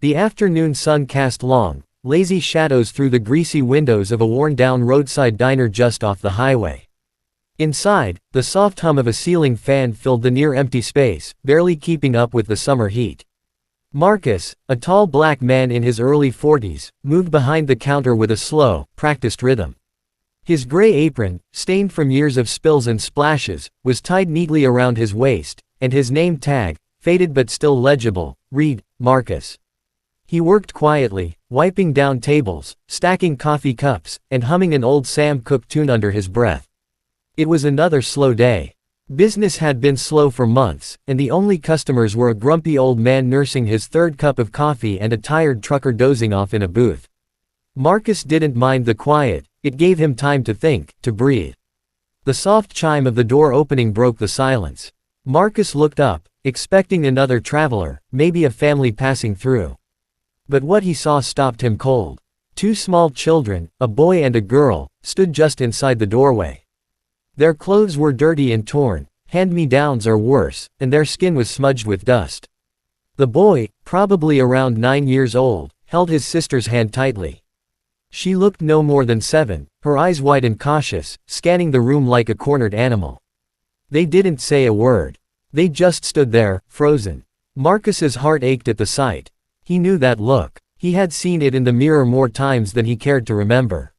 The afternoon sun cast long, lazy shadows through the greasy windows of a worn-down roadside diner just off the highway. Inside, the soft hum of a ceiling fan filled the near-empty space, barely keeping up with the summer heat. Marcus, a tall black man in his early 40s, moved behind the counter with a slow, practiced rhythm. His gray apron, stained from years of spills and splashes, was tied neatly around his waist, and his name tag, faded but still legible, read, Marcus. He worked quietly, wiping down tables, stacking coffee cups, and humming an old Sam Cooke tune under his breath. It was another slow day. Business had been slow for months, and the only customers were a grumpy old man nursing his third cup of coffee and a tired trucker dozing off in a booth. Marcus didn't mind the quiet, it gave him time to think, to breathe. The soft chime of the door opening broke the silence. Marcus looked up, expecting another traveler, maybe a family passing through. But what he saw stopped him cold. Two small children, a boy and a girl, stood just inside the doorway. Their clothes were dirty and torn, hand-me-downs or worse, and their skin was smudged with dust. The boy, probably around 9 years old, held his sister's hand tightly. She looked no more than 7, her eyes wide and cautious, scanning the room like a cornered animal. They didn't say a word. They just stood there, frozen. Marcus's heart ached at the sight. He knew that look. He had seen it in the mirror more times than he cared to remember.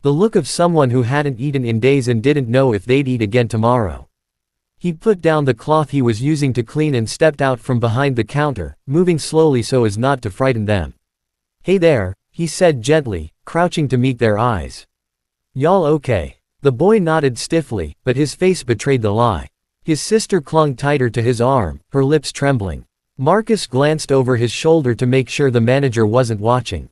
The look of someone who hadn't eaten in days and didn't know if they'd eat again tomorrow. He put down the cloth he was using to clean and stepped out from behind the counter, moving slowly so as not to frighten them. "Hey there," he said gently, crouching to meet their eyes. "Y'all okay?" The boy nodded stiffly, but his face betrayed the lie. His sister clung tighter to his arm, her lips trembling. Marcus glanced over his shoulder to make sure the manager wasn't watching.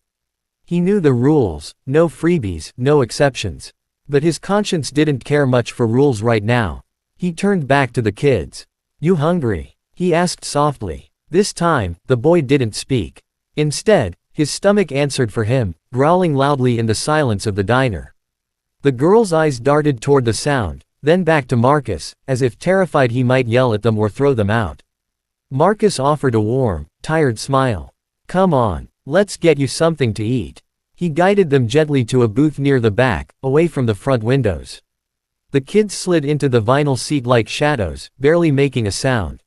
He knew the rules, no freebies, no exceptions. But his conscience didn't care much for rules right now. He turned back to the kids. "You hungry?" he asked softly. This time, the boy didn't speak. Instead, his stomach answered for him, growling loudly in the silence of the diner. The girl's eyes darted toward the sound, then back to Marcus, as if terrified he might yell at them or throw them out. Marcus offered a warm, tired smile. "Come on. Let's get you something to eat." He guided them gently to a booth near the back, away from the front windows. The kids slid into the vinyl seat like shadows, barely making a sound.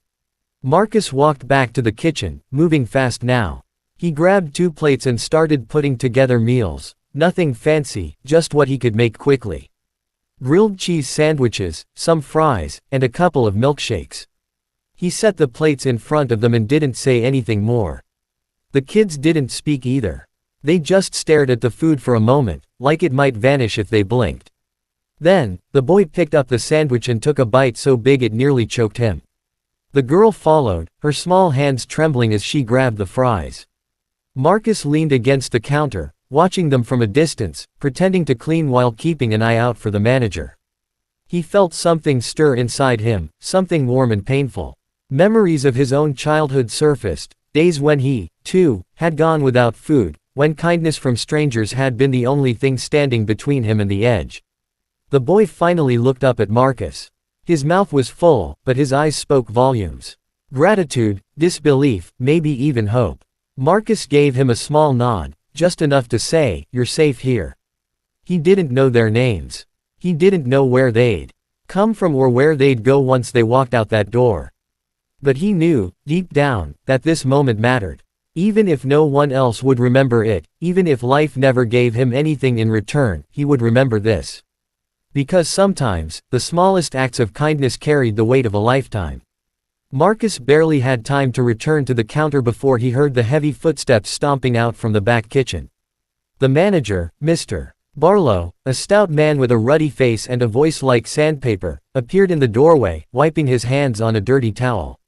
Marcus walked back to the kitchen, moving fast now. He grabbed 2 plates and started putting together meals. Nothing fancy, just what he could make quickly. Grilled cheese sandwiches, some fries, and a couple of milkshakes. He set the plates in front of them and didn't say anything more. The kids didn't speak either. They just stared at the food for a moment, like it might vanish if they blinked. Then, the boy picked up the sandwich and took a bite so big it nearly choked him. The girl followed, her small hands trembling as she grabbed the fries. Marcus leaned against the counter, watching them from a distance, pretending to clean while keeping an eye out for the manager. He felt something stir inside him, something warm and painful. Memories of his own childhood surfaced, days when he, too, had gone without food, when kindness from strangers had been the only thing standing between him and the edge. The boy finally looked up at Marcus. His mouth was full, but his eyes spoke volumes. Gratitude, disbelief, maybe even hope. Marcus gave him a small nod, just enough to say, "You're safe here." He didn't know their names. He didn't know where they'd come from or where they'd go once they walked out that door. But he knew, deep down, that this moment mattered. Even if no one else would remember it, even if life never gave him anything in return, he would remember this. Because sometimes, the smallest acts of kindness carried the weight of a lifetime. Marcus barely had time to return to the counter before he heard the heavy footsteps stomping out from the back kitchen. The manager, Mr. Barlow, a stout man with a ruddy face and a voice like sandpaper, appeared in the doorway, wiping his hands on a dirty towel.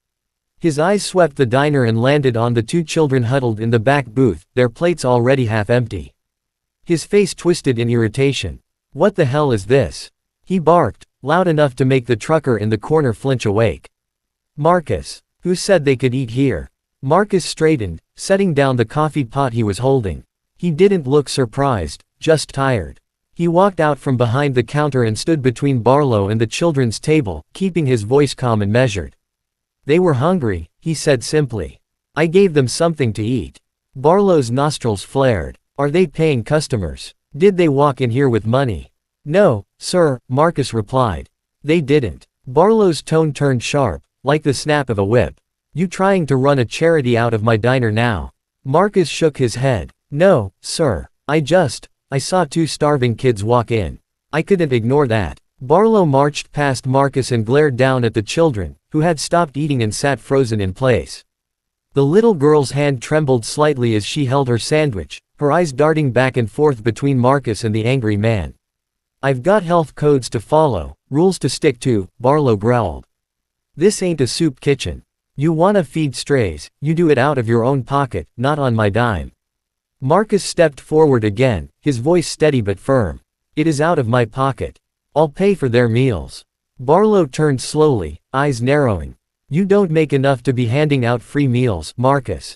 His eyes swept the diner and landed on the 2 children huddled in the back booth, their plates already half empty. His face twisted in irritation. "What the hell is this?" he barked, loud enough to make the trucker in the corner flinch awake. "Marcus, who said they could eat here?" Marcus straightened, setting down the coffee pot he was holding. He didn't look surprised, just tired. He walked out from behind the counter and stood between Barlow and the children's table, keeping his voice calm and measured. "They were hungry," he said simply. "I gave them something to eat." Barlow's nostrils flared. Are they paying customers? Did they walk in here with money? No, sir, Marcus replied. They didn't. Barlow's tone turned sharp, like the snap of a whip. You trying to run a charity out of my diner now? Marcus shook his head. No, sir. I saw two starving kids walk in. I couldn't ignore that. Barlow marched past Marcus and glared down at the children, who had stopped eating and sat frozen in place. The little girl's hand trembled slightly as she held her sandwich, her eyes darting back and forth between Marcus and the angry man. I've got health codes to follow, rules to stick to, Barlow growled. This ain't a soup kitchen. You wanna feed strays, you do it out of your own pocket, not on my dime. Marcus stepped forward again, his voice steady but firm. It is out of my pocket. I'll pay for their meals. Barlow turned slowly, eyes narrowing. You don't make enough to be handing out free meals, Marcus.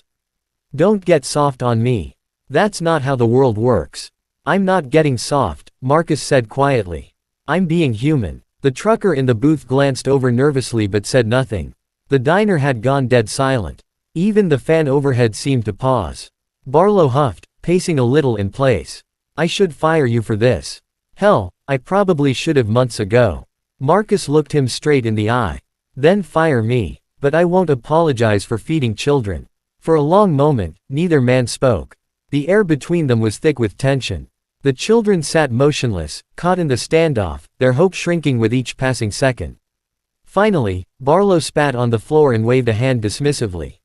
Don't get soft on me. That's not how the world works. I'm not getting soft, Marcus said quietly. I'm being human. The trucker in the booth glanced over nervously but said nothing. The diner had gone dead silent. Even the fan overhead seemed to pause. Barlow huffed, pacing a little in place. I should fire you for this. Hell, I probably should have months ago. Marcus looked him straight in the eye. Then fire me. But I won't apologize for feeding children. For a long moment, neither man spoke. The air between them was thick with tension. The children sat motionless, caught in the standoff, their hope shrinking with each passing second. Finally, Barlow spat on the floor and waved a hand dismissively.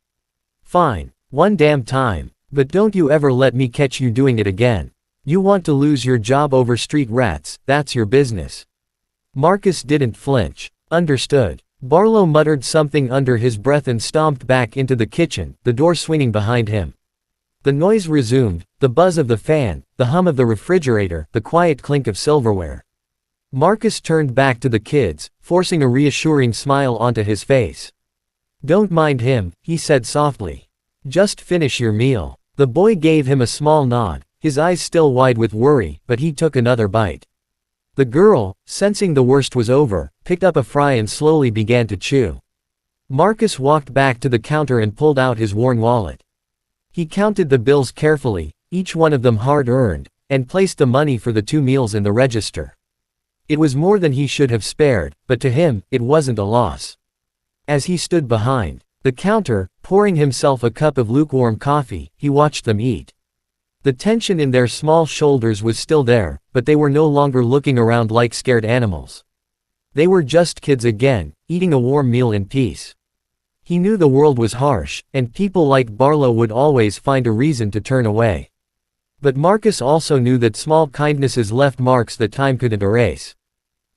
Fine. One damn time. But don't you ever let me catch you doing it again. You want to lose your job over street rats, that's your business. Marcus didn't flinch. Understood. Barlow muttered something under his breath and stomped back into the kitchen, the door swinging behind him. The noise resumed, the buzz of the fan, the hum of the refrigerator, the quiet clink of silverware. Marcus turned back to the kids, forcing a reassuring smile onto his face. Don't mind him, he said softly. Just finish your meal. The boy gave him a small nod, his eyes still wide with worry, but he took another bite. The girl, sensing the worst was over, picked up a fry and slowly began to chew. Marcus walked back to the counter and pulled out his worn wallet. He counted the bills carefully, each one of them hard-earned, and placed the money for the 2 meals in the register. It was more than he should have spared, but to him, it wasn't a loss. As he stood behind the counter, pouring himself a cup of lukewarm coffee, he watched them eat. The tension in their small shoulders was still there, but they were no longer looking around like scared animals. They were just kids again, eating a warm meal in peace. He knew the world was harsh, and people like Barlow would always find a reason to turn away. But Marcus also knew that small kindnesses left marks that time couldn't erase.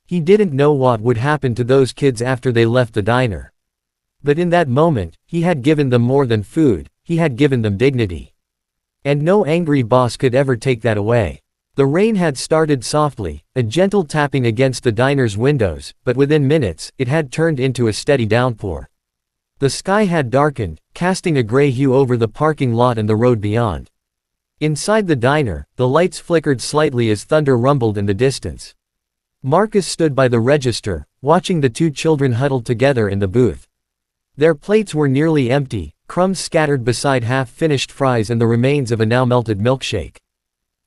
He didn't know what would happen to those kids after they left the diner. But in that moment, he had given them more than food, he had given them dignity. And no angry boss could ever take that away. The rain had started softly, a gentle tapping against the diner's windows, but within minutes, it had turned into a steady downpour. The sky had darkened, casting a gray hue over the parking lot and the road beyond. Inside the diner, the lights flickered slightly as thunder rumbled in the distance. Marcus stood by the register, watching the 2 children huddled together in the booth. Their plates were nearly empty, crumbs scattered beside half-finished fries and the remains of a now-melted milkshake.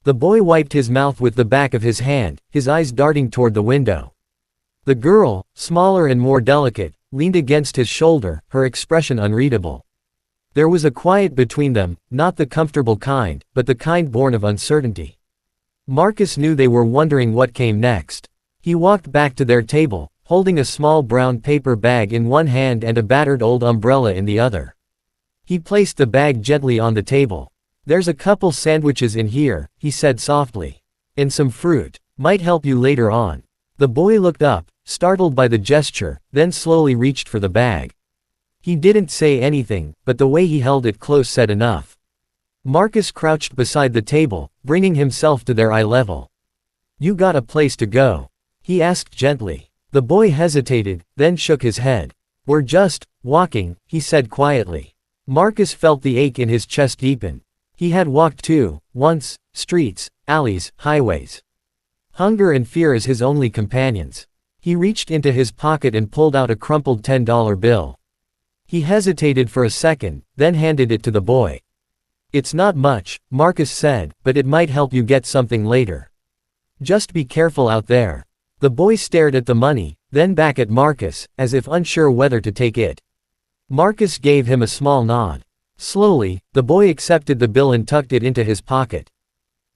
The boy wiped his mouth with the back of his hand, his eyes darting toward the window. The girl, smaller and more delicate, leaned against his shoulder, her expression unreadable. There was a quiet between them, not the comfortable kind, but the kind born of uncertainty. Marcus knew they were wondering what came next. He walked back to their table, holding a small brown paper bag in one hand and a battered old umbrella in the other. He placed the bag gently on the table. There's a couple sandwiches in here, he said softly. And some fruit. Might help you later on. The boy looked up, startled by the gesture, then slowly reached for the bag. He didn't say anything, but the way he held it close said enough. Marcus crouched beside the table, bringing himself to their eye level. You got a place to go? He asked gently. The boy hesitated, then shook his head. We're just walking, he said quietly. Marcus felt the ache in his chest deepen. He had walked too, once, streets, alleys, highways. Hunger and fear as his only companions. He reached into his pocket and pulled out a crumpled $10 bill. He hesitated for a second, then handed it to the boy. It's not much, Marcus said, but it might help you get something later. Just be careful out there. The boy stared at the money, then back at Marcus, as if unsure whether to take it. Marcus gave him a small nod. Slowly, the boy accepted the bill and tucked it into his pocket.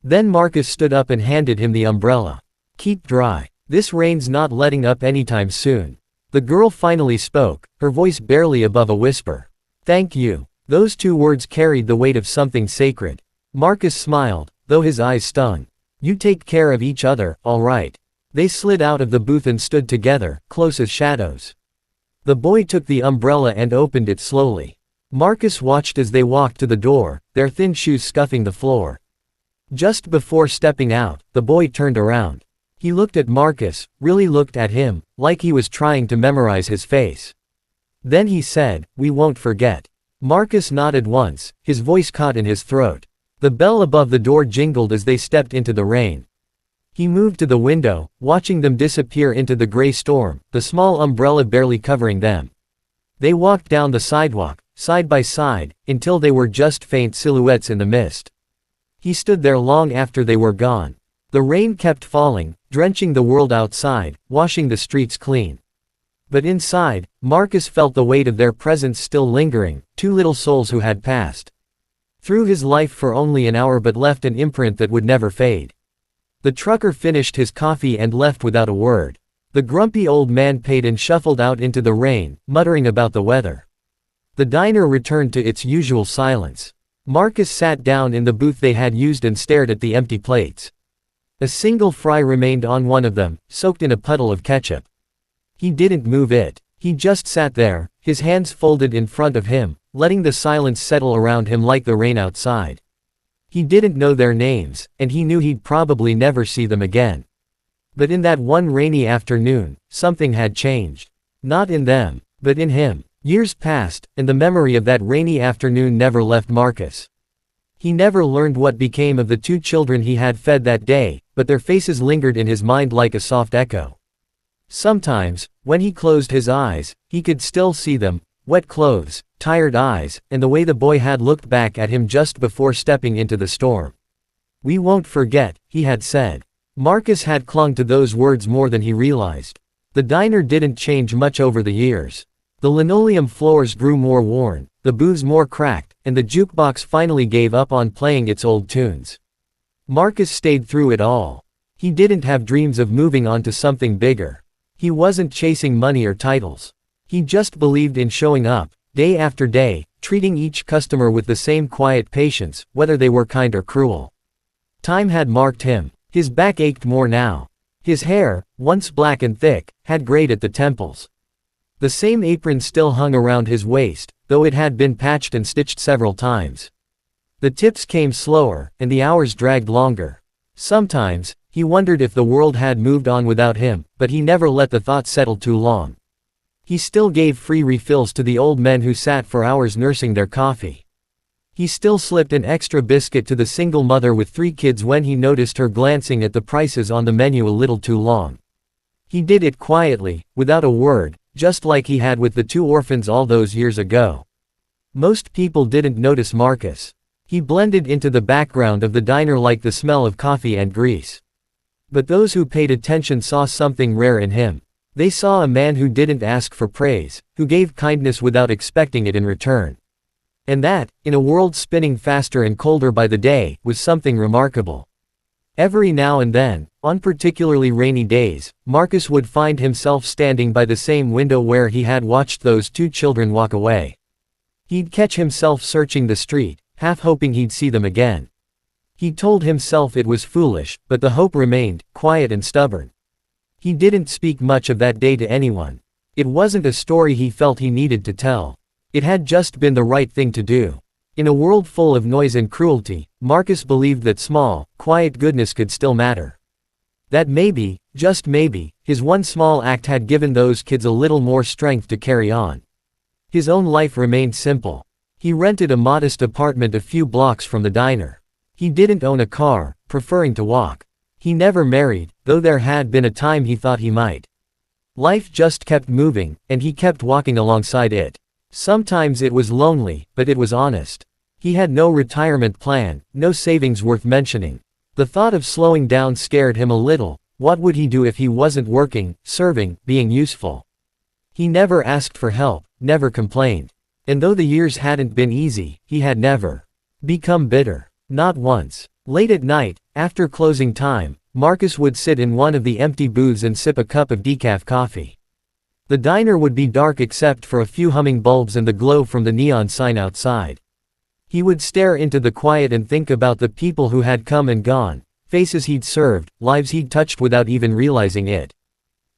Then Marcus stood up and handed him the umbrella. Keep dry. This rain's not letting up anytime soon. The girl finally spoke, her voice barely above a whisper. Thank you. Those two words carried the weight of something sacred. Marcus smiled, though his eyes stung. You take care of each other, all right. They slid out of the booth and stood together, close as shadows. The boy took the umbrella and opened it slowly. Marcus watched as they walked to the door, their thin shoes scuffing the floor. Just before stepping out, the boy turned around. He looked at Marcus, really looked at him, like he was trying to memorize his face. Then he said, "We won't forget." Marcus nodded once, his voice caught in his throat. The bell above the door jingled as they stepped into the rain. He moved to the window, watching them disappear into the gray storm, the small umbrella barely covering them. They walked down the sidewalk, side by side, until they were just faint silhouettes in the mist. He stood there long after they were gone. The rain kept falling, drenching the world outside, washing the streets clean. But inside, Marcus felt the weight of their presence still lingering, two little souls who had passed through his life for only an hour but left an imprint that would never fade. The trucker finished his coffee and left without a word. The grumpy old man paid and shuffled out into the rain, muttering about the weather. The diner returned to its usual silence. Marcus sat down in the booth they had used and stared at the empty plates. A single fry remained on one of them, soaked in a puddle of ketchup. He didn't move it. He just sat there, his hands folded in front of him, letting the silence settle around him like the rain outside. He didn't know their names, and he knew he'd probably never see them again. But in that one rainy afternoon, something had changed. Not in them, but in him. Years passed, and the memory of that rainy afternoon never left Marcus. He never learned what became of the two children he had fed that day, but their faces lingered in his mind like a soft echo. Sometimes, when he closed his eyes, he could still see them, wet clothes, tired eyes, and the way the boy had looked back at him just before stepping into the storm. "We won't forget," he had said. Marcus had clung to those words more than he realized. The diner didn't change much over the years. The linoleum floors grew more worn, the booths more cracked, and the jukebox finally gave up on playing its old tunes. Marcus stayed through it all. He didn't have dreams of moving on to something bigger. He wasn't chasing money or titles. He just believed in showing up, day after day, treating each customer with the same quiet patience, whether they were kind or cruel. Time had marked him. His back ached more now. His hair, once black and thick, had grayed at the temples. The same apron still hung around his waist, though it had been patched and stitched several times. The tips came slower, and the hours dragged longer. Sometimes, he wondered if the world had moved on without him, but he never let the thought settle too long. He still gave free refills to the old men who sat for hours nursing their coffee. He still slipped an extra biscuit to the single mother with 3 kids when he noticed her glancing at the prices on the menu a little too long. He did it quietly, without a word, just like he had with the 2 orphans all those years ago. Most people didn't notice Marcus. He blended into the background of the diner like the smell of coffee and grease. But those who paid attention saw something rare in him. They saw a man who didn't ask for praise, who gave kindness without expecting it in return. And that, in a world spinning faster and colder by the day, was something remarkable. Every now and then, on particularly rainy days, Marcus would find himself standing by the same window where he had watched those 2 children walk away. He'd catch himself searching the street, half hoping he'd see them again. He told himself it was foolish, but the hope remained, quiet and stubborn. He didn't speak much of that day to anyone. It wasn't a story he felt he needed to tell. It had just been the right thing to do. In a world full of noise and cruelty, Marcus believed that small, quiet goodness could still matter. That maybe, just maybe, his one small act had given those kids a little more strength to carry on. His own life remained simple. He rented a modest apartment a few blocks from the diner. He didn't own a car, preferring to walk. He never married, though there had been a time he thought he might. Life just kept moving, and he kept walking alongside it. Sometimes it was lonely, but it was honest. He had no retirement plan, no savings worth mentioning. The thought of slowing down scared him a little. What would he do if he wasn't working, serving, being useful? He never asked for help, never complained. And though the years hadn't been easy, he had never become bitter. Not once. Late at night, after closing time, Marcus would sit in one of the empty booths and sip a cup of decaf coffee. The diner would be dark except for a few humming bulbs and the glow from the neon sign outside. He would stare into the quiet and think about the people who had come and gone, faces he'd served, lives he'd touched without even realizing it.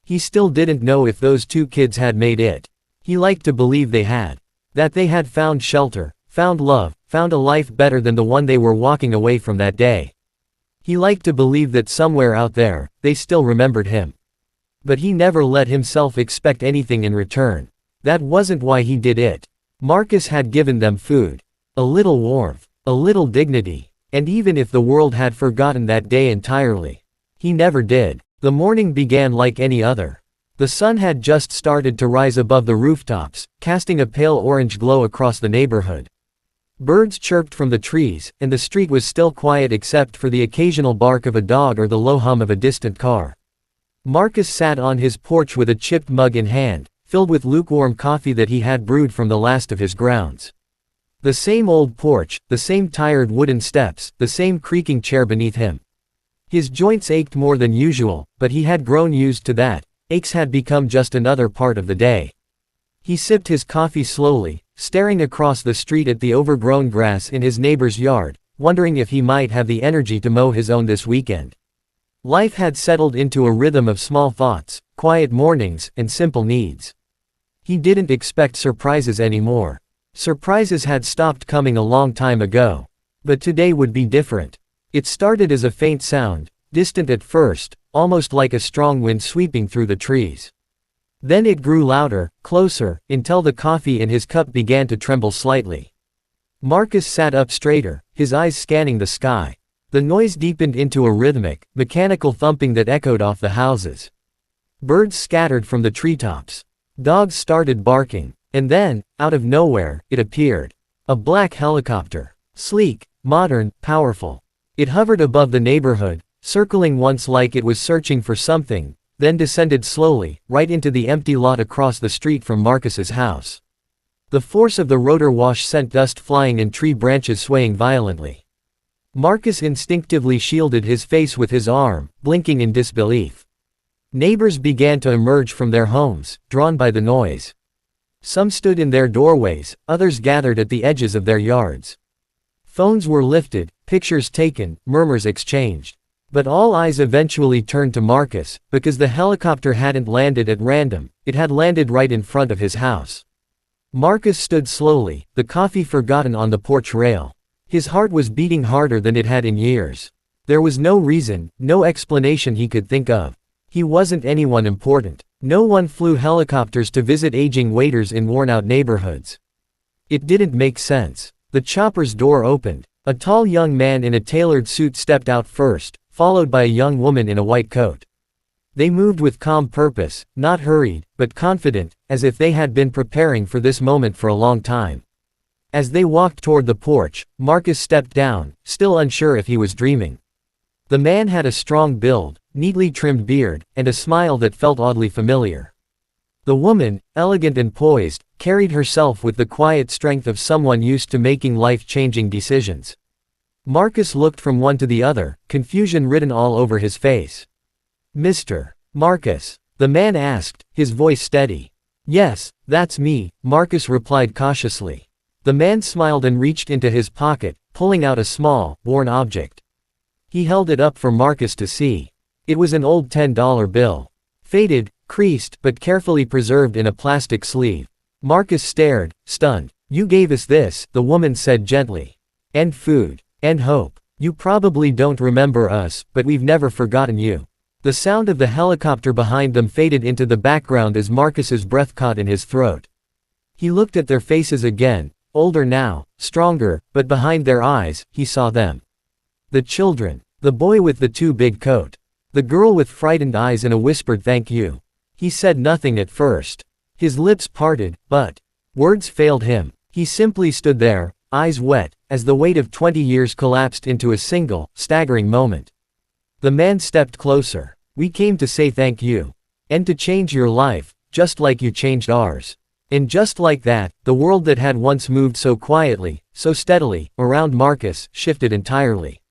He still didn't know if those two kids had made it. He liked to believe they had. That they had found shelter, found love, found a life better than the one they were walking away from that day. He liked to believe that somewhere out there, they still remembered him. But he never let himself expect anything in return. That wasn't why he did it. Marcus had given them food. A little warmth. A little dignity. And even if the world had forgotten that day entirely, he never did. The morning began like any other. The sun had just started to rise above the rooftops, casting a pale orange glow across the neighborhood. Birds chirped from the trees, and the street was still quiet except for the occasional bark of a dog or the low hum of a distant car. Marcus sat on his porch with a chipped mug in hand, filled with lukewarm coffee that he had brewed from the last of his grounds. The same old porch, the same tired wooden steps, the same creaking chair beneath him. His joints ached more than usual, but he had grown used to that. Aches had become just another part of the day. He sipped his coffee slowly, staring across the street at the overgrown grass in his neighbor's yard, wondering if he might have the energy to mow his own this weekend. Life had settled into a rhythm of small thoughts, quiet mornings, and simple needs. He didn't expect surprises anymore. Surprises had stopped coming a long time ago. But today would be different. It started as a faint sound, distant at first, almost like a strong wind sweeping through the trees. Then it grew louder, closer, until the coffee in his cup began to tremble slightly. Marcus sat up straighter, his eyes scanning the sky. The noise deepened into a rhythmic, mechanical thumping that echoed off the houses. Birds scattered from the treetops. Dogs started barking. And then, out of nowhere, it appeared. A black helicopter. Sleek, modern, powerful. It hovered above the neighborhood, circling once like it was searching for something, then descended slowly, right into the empty lot across the street from Marcus's house. The force of the rotor wash sent dust flying and tree branches swaying violently. Marcus instinctively shielded his face with his arm, blinking in disbelief. Neighbors began to emerge from their homes, drawn by the noise. Some stood in their doorways, others gathered at the edges of their yards. Phones were lifted, pictures taken, murmurs exchanged. But all eyes eventually turned to Marcus, because the helicopter hadn't landed at random, it had landed right in front of his house. Marcus stood slowly, the coffee forgotten on the porch rail. His heart was beating harder than it had in years. There was no reason, no explanation he could think of. He wasn't anyone important. No one flew helicopters to visit aging waiters in worn-out neighborhoods. It didn't make sense. The chopper's door opened. A tall young man in a tailored suit stepped out first, followed by a young woman in a white coat. They moved with calm purpose, not hurried, but confident, as if they had been preparing for this moment for a long time. As they walked toward the porch, Marcus stepped down, still unsure if he was dreaming. The man had a strong build, neatly trimmed beard, and a smile that felt oddly familiar. The woman, elegant and poised, carried herself with the quiet strength of someone used to making life-changing decisions. Marcus looked from one to the other, confusion written all over his face. "Mr. Marcus?" the man asked, his voice steady. "Yes, that's me," Marcus replied cautiously. The man smiled and reached into his pocket, pulling out a small, worn object. He held it up for Marcus to see. It was an old $10 bill. Faded, creased, but carefully preserved in a plastic sleeve. Marcus stared, stunned. "You gave us this," the woman said gently. "And food. And hope. You probably don't remember us, but we've never forgotten you." The sound of the helicopter behind them faded into the background as Marcus's breath caught in his throat. He looked at their faces again, older now, stronger, but behind their eyes, he saw them. The children. The boy with the too big coat. The girl with frightened eyes and a whispered "thank you." He said nothing at first. His lips parted, but words failed him. He simply stood there, eyes wet, as the weight of 20 years collapsed into a single, staggering moment. The man stepped closer. "We came to say thank you. And to change your life, just like you changed ours." And just like that, the world that had once moved so quietly, so steadily, around Marcus, shifted entirely.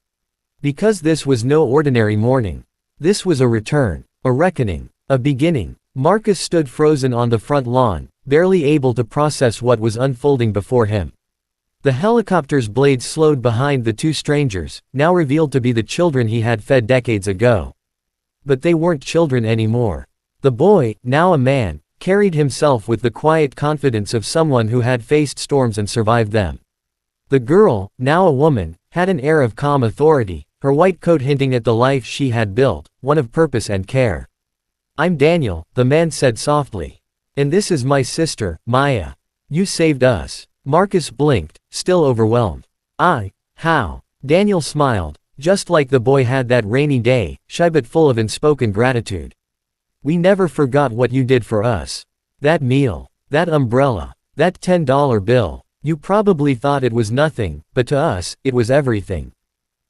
Because this was no ordinary morning. This was a return, a reckoning, a beginning. Marcus stood frozen on the front lawn, barely able to process what was unfolding before him. The helicopter's blades slowed behind the two strangers, now revealed to be the children he had fed decades ago. But they weren't children anymore. The boy, now a man, carried himself with the quiet confidence of someone who had faced storms and survived them. The girl, now a woman, had an air of calm authority, her white coat hinting at the life she had built, one of purpose and care. "I'm Daniel," the man said softly. "And this is my sister, Maya. You saved us." Marcus blinked, still overwhelmed. How?" Daniel smiled, just like the boy had that rainy day, shy but full of unspoken gratitude. "We never forgot what you did for us. That meal, that umbrella, that $10 bill. You probably thought it was nothing, but to us, it was everything."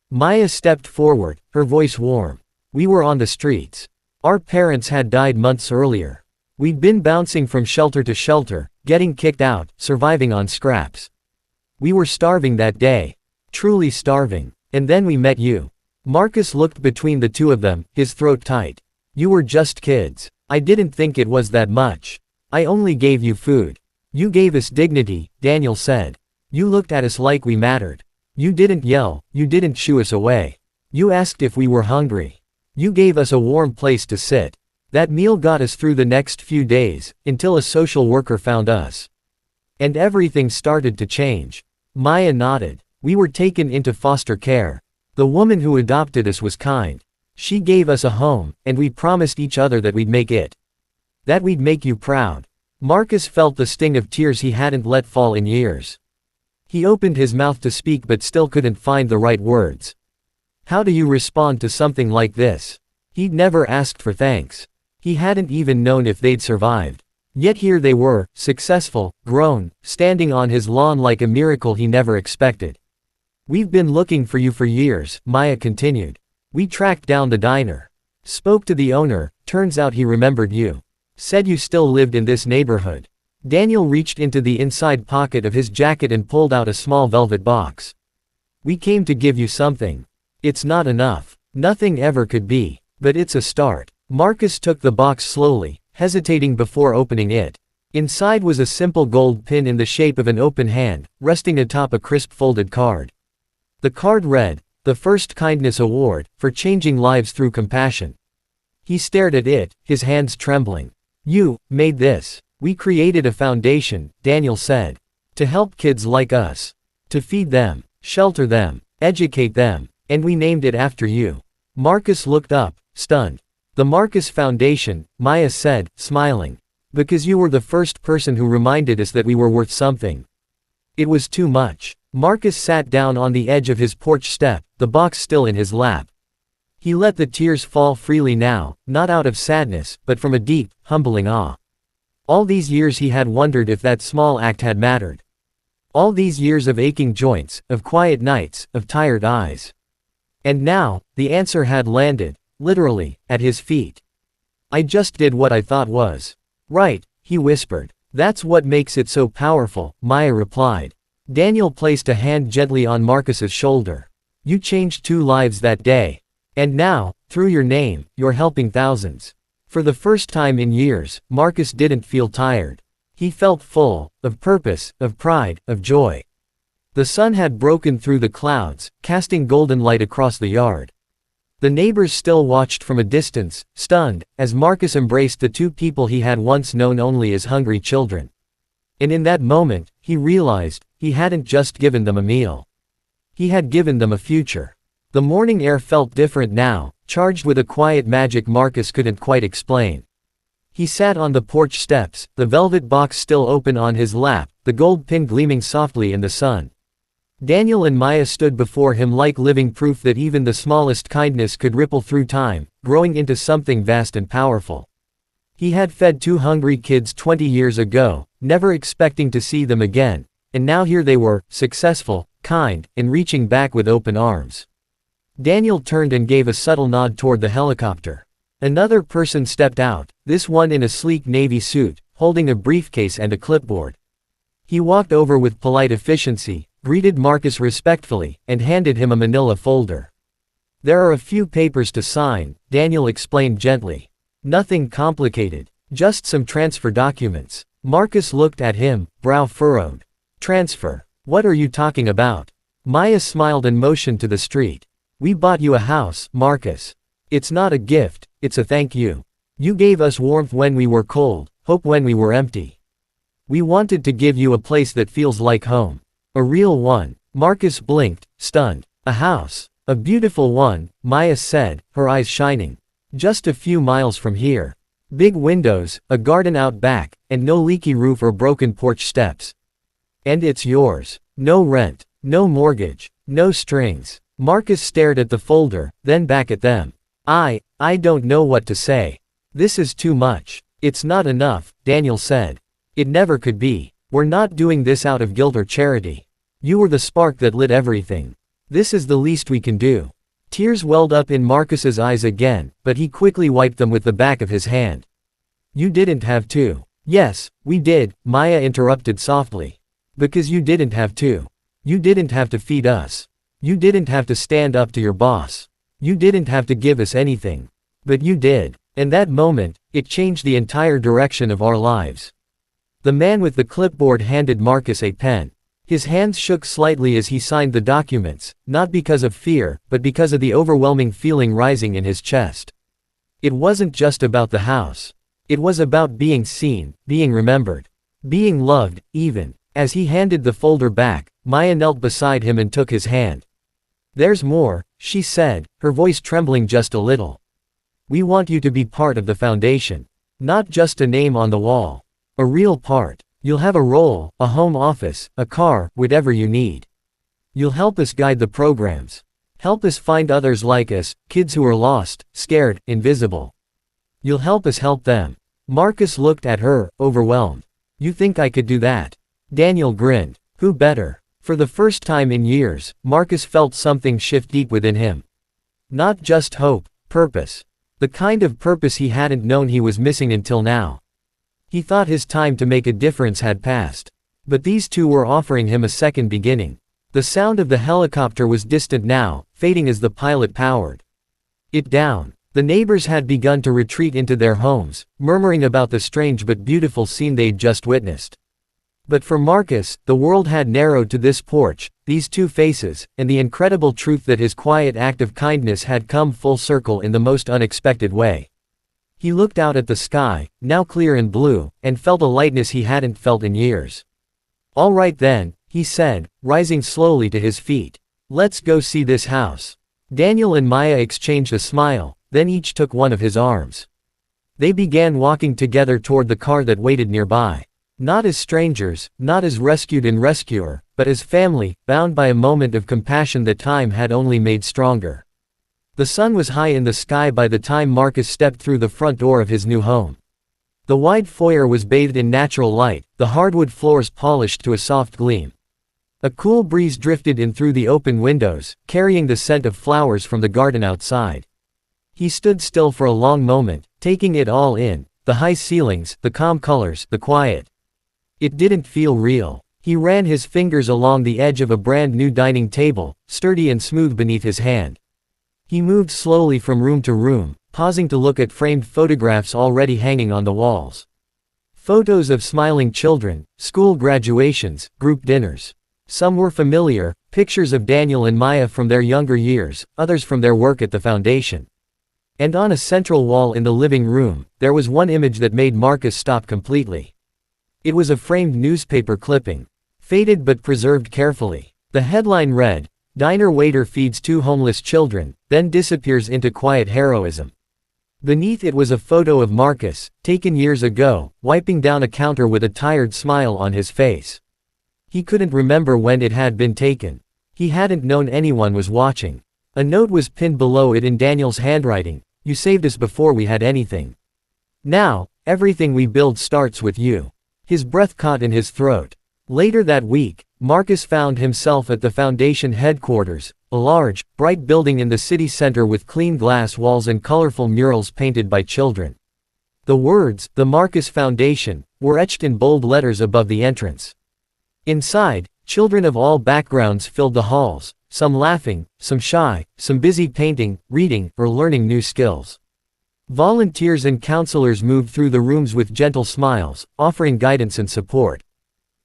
Maya stepped forward, her voice warm. "We were on the streets. Our parents had died months earlier. We'd been bouncing from shelter to shelter, getting kicked out, surviving on scraps. We were starving that day. Truly starving. And then we met you." Marcus looked between the two of them, his throat tight. "You were just kids. I didn't think it was that much. I only gave you food. You gave us dignity," Daniel said. "You looked at us like we mattered. You didn't yell, you didn't shoo us away. You asked if we were hungry. You gave us a warm place to sit. That meal got us through the next few days, until a social worker found us. And everything started to change." Maya nodded. "We were taken into foster care. The woman who adopted us was kind. She gave us a home, and we promised each other that we'd make it. That we'd make you proud." Marcus felt the sting of tears he hadn't let fall in years. He opened his mouth to speak but still couldn't find the right words. How do you respond to something like this? He'd never asked for thanks. He hadn't even known if they'd survived. Yet here they were, successful, grown, standing on his lawn like a miracle he never expected. "We've been looking for you for years," Maya continued. "We tracked down the diner. Spoke to the owner, turns out he remembered you. Said you still lived in this neighborhood." Daniel reached into the inside pocket of his jacket and pulled out a small velvet box. "We came to give you something. It's not enough. Nothing ever could be. But it's a start." Marcus took the box slowly, hesitating before opening it. Inside was a simple gold pin in the shape of an open hand, resting atop a crisp folded card. The card read, "The First Kindness Award, for changing lives through compassion." He stared at it, his hands trembling. "You made this." "We created a foundation," Daniel said. "To help kids like us. To feed them, shelter them, educate them. And we named it after you." Marcus looked up, stunned. "The Marcus Foundation," Maya said, smiling. "Because you were the first person who reminded us that we were worth something." It was too much. Marcus sat down on the edge of his porch step, the box still in his lap. He let the tears fall freely now, not out of sadness, but from a deep, humbling awe. All these years he had wondered if that small act had mattered. All these years of aching joints, of quiet nights, of tired eyes. And now, the answer had landed, literally, at his feet. "I just did what I thought was right," he whispered. "That's what makes it so powerful," Maya replied. Daniel placed a hand gently on Marcus's shoulder. "You changed 2 lives that day. And now, through your name, you're helping thousands." For the first time in years, Marcus didn't feel tired. He felt full, of purpose, of pride, of joy. The sun had broken through the clouds, casting golden light across the yard. The neighbors still watched from a distance, stunned, as Marcus embraced the 2 people he had once known only as hungry children. And in that moment, he realized, he hadn't just given them a meal. He had given them a future. The morning air felt different now, charged with a quiet magic Marcus couldn't quite explain. He sat on the porch steps, the velvet box still open on his lap, the gold pin gleaming softly in the sun. Daniel and Maya stood before him like living proof that even the smallest kindness could ripple through time, growing into something vast and powerful. He had fed 2 hungry kids 20 years ago, never expecting to see them again, And now here they were, successful, kind, and reaching back with open arms. Daniel turned and gave a subtle nod toward the helicopter. Another person stepped out, this one in a sleek navy suit, holding a briefcase and a clipboard. He walked over with polite efficiency, greeted Marcus respectfully, and handed him a manila folder. There are a few papers to sign, Daniel explained gently. Nothing complicated, just some transfer documents. Marcus looked at him, brow furrowed. Transfer? What are you talking about? Maya smiled and motioned to the street. We bought you a house, Marcus. It's not a gift, it's a thank you. You gave us warmth when we were cold, hope when we were empty. We wanted to give you a place that feels like home. A real one. Marcus blinked, stunned. A house. A beautiful one, Maya said, her eyes shining. Just a few miles from here. Big windows, a garden out back, and no leaky roof or broken porch steps. And it's yours. No rent. No mortgage. No strings. Marcus stared at the folder, then back at them. I don't know what to say. This is too much. It's not enough, Daniel said. It never could be. We're not doing this out of guilt or charity. You were the spark that lit everything. This is the least we can do. Tears welled up in Marcus's eyes again, but he quickly wiped them with the back of his hand. You didn't have to. Yes, we did, Maya interrupted softly. Because you didn't have to. You didn't have to feed us. You didn't have to stand up to your boss. You didn't have to give us anything. But you did. And that moment, it changed the entire direction of our lives. The man with the clipboard handed Marcus a pen. His hands shook slightly as he signed the documents, not because of fear, but because of the overwhelming feeling rising in his chest. It wasn't just about the house. It was about being seen, being remembered, being loved, even. As he handed the folder back, Maya knelt beside him and took his hand. There's more, she said, her voice trembling just a little. We want you to be part of the foundation. Not just a name on the wall. A real part. You'll have a role, a home office, a car, whatever you need. You'll help us guide the programs. Help us find others like us, kids who are lost, scared, invisible. You'll help us help them. Marcus looked at her, overwhelmed. You think I could do that? Daniel grinned. Who better? For the first time in years, Marcus felt something shift deep within him. Not just hope, purpose. The kind of purpose he hadn't known he was missing until now. He thought his time to make a difference had passed. But these two were offering him a second beginning. The sound of the helicopter was distant now, fading as the pilot powered it down. The neighbors had begun to retreat into their homes, murmuring about the strange but beautiful scene they'd just witnessed. But for Marcus, the world had narrowed to this porch, these two faces, and the incredible truth that his quiet act of kindness had come full circle in the most unexpected way. He looked out at the sky, now clear and blue, and felt a lightness he hadn't felt in years. All right then, he said, rising slowly to his feet. Let's go see this house. Daniel and Maya exchanged a smile, then each took one of his arms. They began walking together toward the car that waited nearby. Not as strangers, not as rescued and rescuer, but as family, bound by a moment of compassion that time had only made stronger. The sun was high in the sky by the time Marcus stepped through the front door of his new home. The wide foyer was bathed in natural light, the hardwood floors polished to a soft gleam. A cool breeze drifted in through the open windows, carrying the scent of flowers from the garden outside. He stood still for a long moment, taking it all in, the high ceilings, the calm colors, the quiet. It didn't feel real. He ran his fingers along the edge of a brand new dining table, sturdy and smooth beneath his hand. He moved slowly from room to room, pausing to look at framed photographs already hanging on the walls. Photos of smiling children, school graduations, group dinners. Some were familiar, pictures of Daniel and Maya from their younger years, others from their work at the foundation. And on a central wall in the living room, there was one image that made Marcus stop completely. It was a framed newspaper clipping. Faded but preserved carefully. The headline read, "Diner waiter feeds two homeless children, then disappears into quiet heroism." Beneath it was a photo of Marcus, taken years ago, wiping down a counter with a tired smile on his face. He couldn't remember when it had been taken. He hadn't known anyone was watching. A note was pinned below it in Daniel's handwriting, "You saved us before we had anything. Now, everything we build starts with you." His breath caught in his throat. Later that week, Marcus found himself at the Foundation headquarters, a large, bright building in the city center with clean glass walls and colorful murals painted by children. The words, "The Marcus Foundation," were etched in bold letters above the entrance. Inside, children of all backgrounds filled the halls, some laughing, some shy, some busy painting, reading, or learning new skills. Volunteers and counselors moved through the rooms with gentle smiles, offering guidance and support.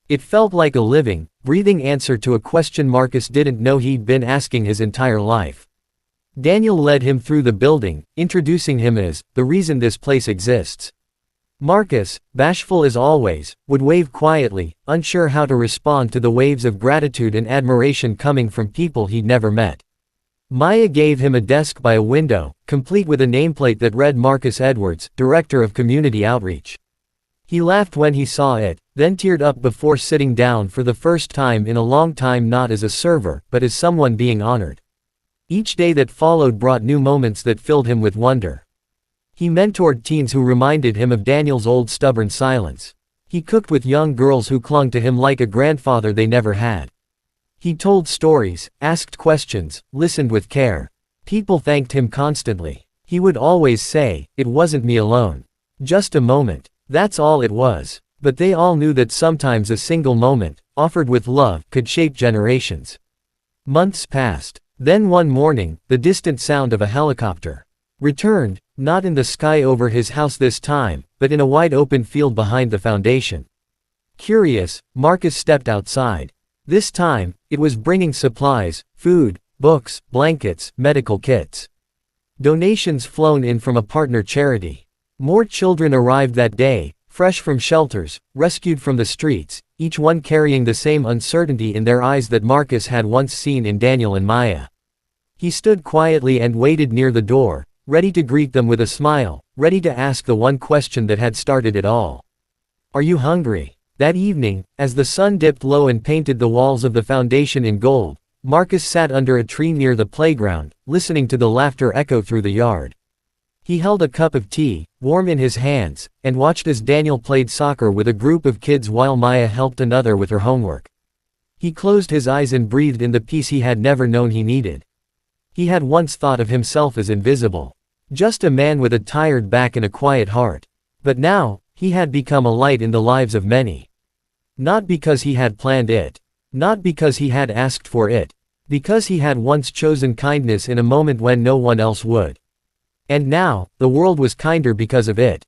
It felt like a living, breathing answer to a question Marcus didn't know he'd been asking his entire life. Daniel led him through the building, introducing him as the reason this place exists. Marcus, bashful as always, would wave quietly, unsure how to respond to the waves of gratitude and admiration coming from people he'd never met. Maya gave him a desk by a window, complete with a nameplate that read Marcus Edwards, Director of Community Outreach. He laughed when he saw it, then teared up before sitting down for the first time in a long time, not as a server, but as someone being honored. Each day that followed brought new moments that filled him with wonder. He mentored teens who reminded him of Daniel's old stubborn silence. He cooked with young girls who clung to him like a grandfather they never had. He told stories, asked questions, listened with care. People thanked him constantly. He would always say, "It wasn't me alone. Just a moment." That's all it was. But they all knew that sometimes a single moment, offered with love, could shape generations. Months passed. Then one morning, the distant sound of a helicopter returned, not in the sky over his house this time, but in a wide open field behind the foundation. Curious, Marcus stepped outside. This time, it was bringing supplies, food, books, blankets, medical kits. Donations flown in from a partner charity. More children arrived that day, fresh from shelters, rescued from the streets, each one carrying the same uncertainty in their eyes that Marcus had once seen in Daniel and Maya. He stood quietly and waited near the door, ready to greet them with a smile, ready to ask the one question that had started it all. "Are you hungry?" That evening, as the sun dipped low and painted the walls of the foundation in gold, Marcus sat under a tree near the playground, listening to the laughter echo through the yard. He held a cup of tea, warm in his hands, and watched as Daniel played soccer with a group of kids while Maya helped another with her homework. He closed his eyes and breathed in the peace he had never known he needed. He had once thought of himself as invisible. Just a man with a tired back and a quiet heart. But now, he had become a light in the lives of many. Not because he had planned it. Not because he had asked for it. Because he had once chosen kindness in a moment when no one else would. And now, the world was kinder because of it.